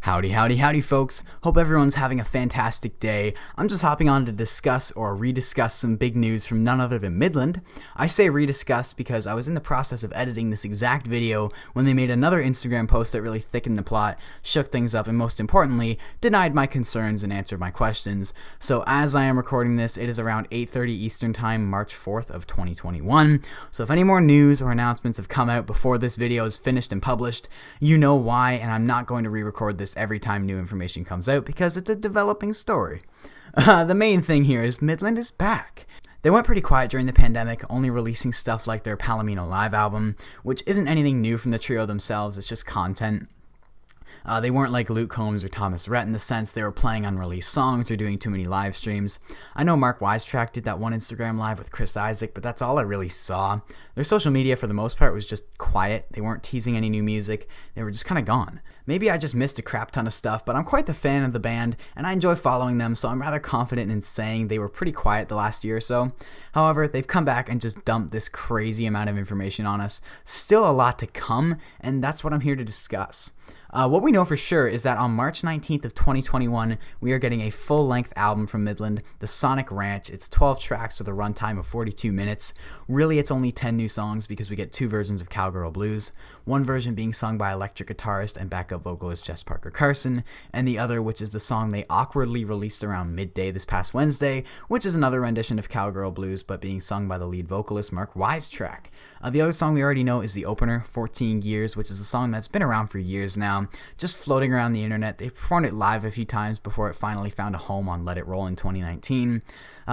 Howdy, howdy, howdy, folks. Hope everyone's having a fantastic day. I'm just hopping on to discuss or rediscuss some big news from none other than Midland. I say rediscuss because I was in the process of editing this exact video when they made another Instagram post that really thickened the plot, shook things up, and most importantly, denied my concerns and answered my questions. So as I am recording this, it is around 8:30 Eastern Time, March 4th of 2021. So if any more news or announcements have come out before this video is finished and published, you know why, and I'm not going to re-record this every time new information comes out because it's a developing story. The main thing here is Midland is back. They went pretty quiet during the pandemic, only releasing stuff like their Palomino live album, which isn't anything new from the trio themselves, it's just content. They weren't like Luke Combs or Thomas Rhett in the sense they were playing unreleased songs or doing too many live streams. I know Mark Weistrack did that one Instagram live with Chris Isaac, but that's all I really saw. Their social media for the most part was just quiet. They weren't teasing any new music. They were just kind of gone. Maybe I just missed a crap ton of stuff, but I'm quite the fan of the band and I enjoy following them, so I'm rather confident in saying they were pretty quiet the last year or so. However, they've come back and just dumped this crazy amount of information on us. Still a lot to come, and that's what I'm here to discuss. What we know for sure is that on March 19th of 2021, we are getting a full-length album from Midland, The Sonic Ranch. It's 12 tracks with a runtime of 42 minutes. Really, it's only 10 new songs because we get two versions of Cowgirl Blues, one version being sung by electric guitarist and backup vocalist Jess Parker Carson, and the other, which is the song they awkwardly released around midday this past Wednesday, which is another rendition of Cowgirl Blues, but being sung by the lead vocalist Mark Weistrack. The other song we already know is the opener, 14 Years, which is a song that's been around for years now, just floating around the internet. They performed it live a few times before it finally found a home on Let It Roll in 2019.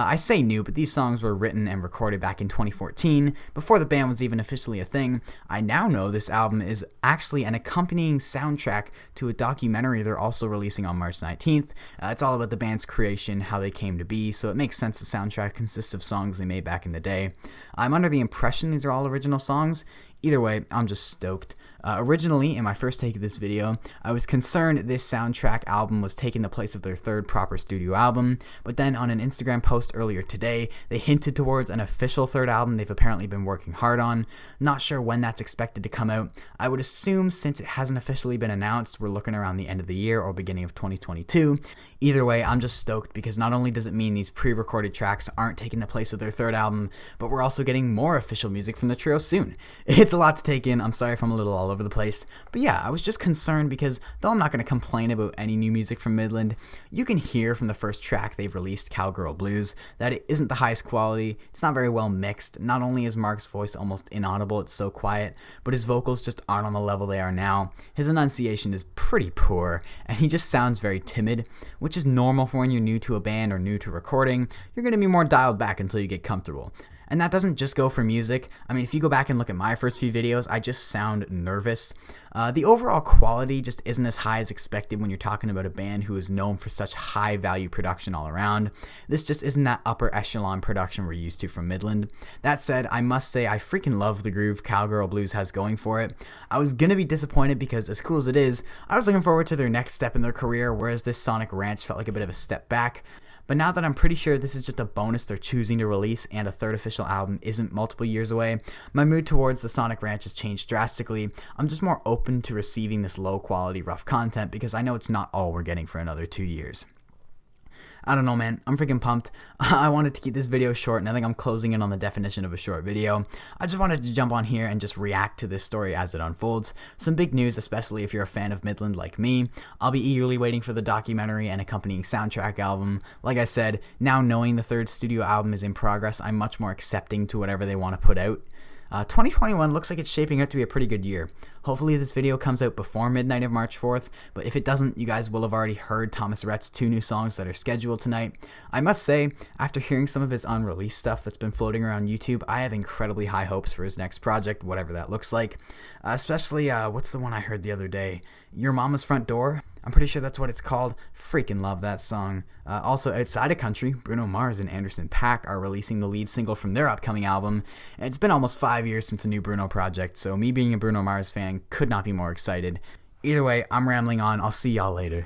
I say new, but these songs were written and recorded back in 2014, before the band was even officially a thing. I now know this album is actually an accompanying soundtrack to a documentary they're also releasing on March 19th. It's all about the band's creation, how they came to be, so it makes sense the soundtrack consists of songs they made back in the day. I'm under the impression these are all original songs. Either way, I'm just stoked. Originally, in my first take of this video, I was concerned this soundtrack album was taking the place of their third proper studio album, but then on an Instagram post earlier today, they hinted towards an official third album they've apparently been working hard on. Not sure when that's expected to come out. I would assume since it hasn't officially been announced, we're looking around the end of the year or beginning of 2022. Either way, I'm just stoked because not only does it mean these pre-recorded tracks aren't taking the place of their third album, but we're also getting more official music from the trio soon. It's a lot to take in. I'm sorry if I'm a little all over the place, but yeah, I was just concerned because though I'm not going to complain about any new music from Midland, you can hear from the first track they've released, Cowgirl Blues, that it isn't the highest quality. It's not very well mixed. Not only is Mark's voice almost inaudible, it's so quiet, but his vocals just aren't on the level they are now. His enunciation is pretty poor, and he just sounds very timid, which is normal for when you're new to a band or new to recording. You're going to be more dialed back until you get comfortable. And that doesn't just go for music. I mean, if you go back and look at my first few videos, I just sound nervous. The overall quality just isn't as high as expected when you're talking about a band who is known for such high value production all around. This just isn't that upper echelon production we're used to from Midland. That said, I must say I freaking love the groove Cowgirl Blues has going for it. I was gonna be disappointed because as cool as it is, I was looking forward to their next step in their career, whereas this Sonic Ranch felt like a bit of a step back. But now that I'm pretty sure this is just a bonus they're choosing to release and a third official album isn't multiple years away, my mood towards the Sonic Ranch has changed drastically. I'm just more open to receiving this low quality rough content because I know it's not all we're getting for another 2 years. I don't know, man. I'm freaking pumped. I wanted to keep this video short, and I think I'm closing in on the definition of a short video. I just wanted to jump on here and just react to this story as it unfolds. Some big news, especially if you're a fan of Midland like me. I'll be eagerly waiting for the documentary and accompanying soundtrack album. Like I said, now knowing the third studio album is in progress, I'm much more accepting to whatever they want to put out. 2021 looks like it's shaping out to be a pretty good year. Hopefully this video comes out before midnight of March 4th, but if it doesn't, you guys will have already heard Thomas Rhett's 2 new songs that are scheduled tonight. I must say, after hearing some of his unreleased stuff that's been floating around YouTube, I have incredibly high hopes for his next project, whatever that looks like. Especially, what's the one I heard the other day? Your Mama's Front Door? I'm pretty sure that's what it's called. Freaking love that song. Also, outside of country, Bruno Mars and Anderson .Paak are releasing the lead single from their upcoming album. And it's been almost 5 years since a new Bruno project, so me being a Bruno Mars fan could not be more excited. Either way, I'm rambling on. I'll see y'all later.